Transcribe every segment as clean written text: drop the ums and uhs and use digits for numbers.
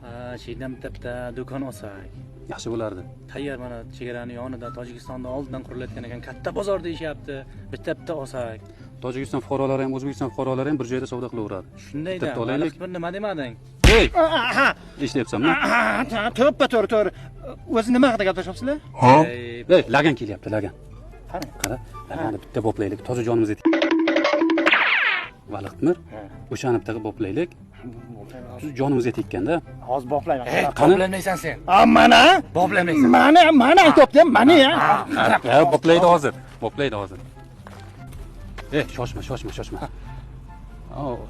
Ha, shundan bitta do'kon olsak. Yaxshi bo'lardi. Tayyor mana chegaraning yonida Tojikistonda oldidan qurilayotgan ekan, katta bozor deyishyapti. Bitta olsak. Tojikiston fuqarolari ham, O'zbekiston fuqarolari ham bir joyda savdo qilaveradi. Shundayda. Bitta olaylik. Bir nima demading? Hey! Eshityapsanmi? To'g'ri. O'zi nima haqida gaplashyapsizlar? Hey, lagan kelyapti, lagan. Qara, laganni bitta boplaylik, toza jonimiz yetik. Valiqtmir? O'shani bittaga boplaylik. Jonimizga tekkanda. Hozir boplayman. Boplaymaysan sen. Mana? Boplaymaysan. Mana aytibdim, mana ya. Ha, boplaydi hozir. Boplaydi hozir. Shoshma.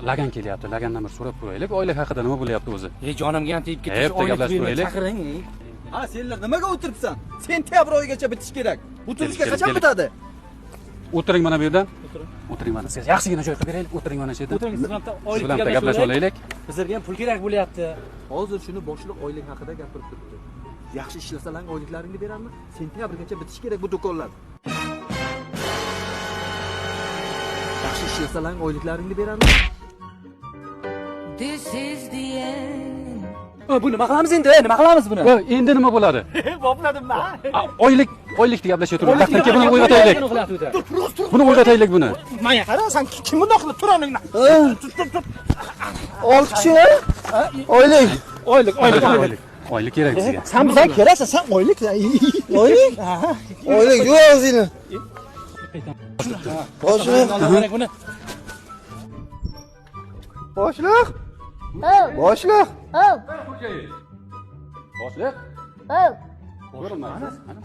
Lagan kelyapti. Lagandan bir so'rab ko'raylik. Oylik haqida nima bo'lyapti o'zi? Jonimga ham tegib ketdi. Bitta gaplashib ko'raylik. Chaqiring. Ha, senlar nimaga o'tiribsan? Sentyabr oyigacha bitish kerak. Bu turishga qachon bitadi? O'tiring mana bu yerda. O'tiring mana. Siz yaxshigina joy qilib beraylik. O'tiring mana shu yerda. O'tiring, siz bilan Siz bilan bitta gaplashib olaylik. Bizlarga ham pul kerak bo'lyapti. Hozir shuni boshliq oylik haqida gapirib turibdi. Yaxshi ishlasalar oyliklaringni beramiz. Sentyabrgacha bitish kerak bu do'konlar. Yaxshi ishlasalar oyliklaringni beramiz. This is the end. Bu nima qilamiz endi? Nima qilamiz buni? Endi nima bo'ladi? Bopladimmi? Oylik deb gaplashib turibdi. Daftarga buni o'yg'ataylik. Buni o'yg'ataylik buni. Mana qara, sen kim bundoq qilib tur oningni? Tut. 6 kishi oylik. Oylik kerak bizga. Sen bizga kelasan, sen oylik. Oylik yo'q o'zingni. Boshliq. Boshliq. Boshliq.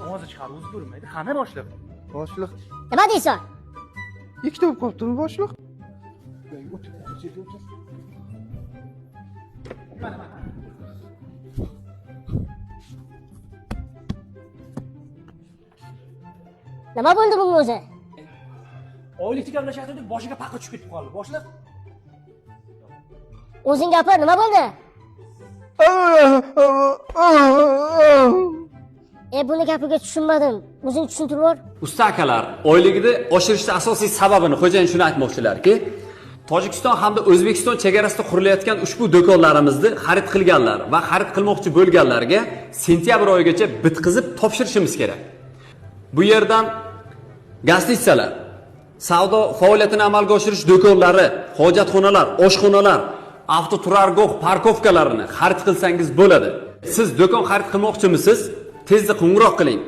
Ovozi chiqar, o'zi ko'rinmaydi. Qani boshliq? Boshliq. Nima deysan? Ikkita bo'lib qolibdimi boshliq? Nima bo'ldi bunga o'zi? Oylikni gaplashyapti deb boshiga paqa tushib ketib qoldi. Boshliq. O'zing gapir, nima bo'ldi? Buni gapiga tushunmadim. O'zing tushuntirib bor. Usta akalar, oyligini oshirishda asosiy sababini xo'jayin shuni aytmoqchilarki, Tojikiston hamda O'zbekiston chegarasida qurilayotgan ushbu do'konlarimizni xarid qilganlar va xarid qilmoqchi bo'lganlarga sentyabr oyigacha bitkizib topshirishimiz kerak. Bu yerdan gastitsalar, savdo faoliyatini amalga oshirish do'konlari, hojatxonalar, oshxonalar, avtoturargoh, parkovkalarini xarid qilsangiz bo'ladi. Siz do'kon xarid qilmoqchimisiz? Tezda qo'ng'iroq qiling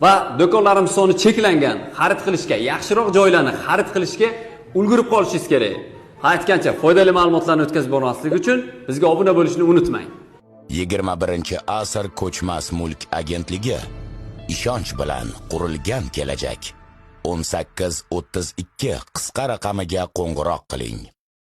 va do'konlarimiz soni cheklangan, xarid qilishga, yaxshiroq joylarni xarid qilishga ulgurib qolishingiz kerak. Aytgancha, foydali ma'lumotlarni o'tkazib bormaslik uchun bizga obuna bo'lishni unutmang. 21-asr ko'chmas mulk agentligi ishonch bilan qurilgan kelajak. 1832 qisqa raqamiga qo'ng'iroq qiling.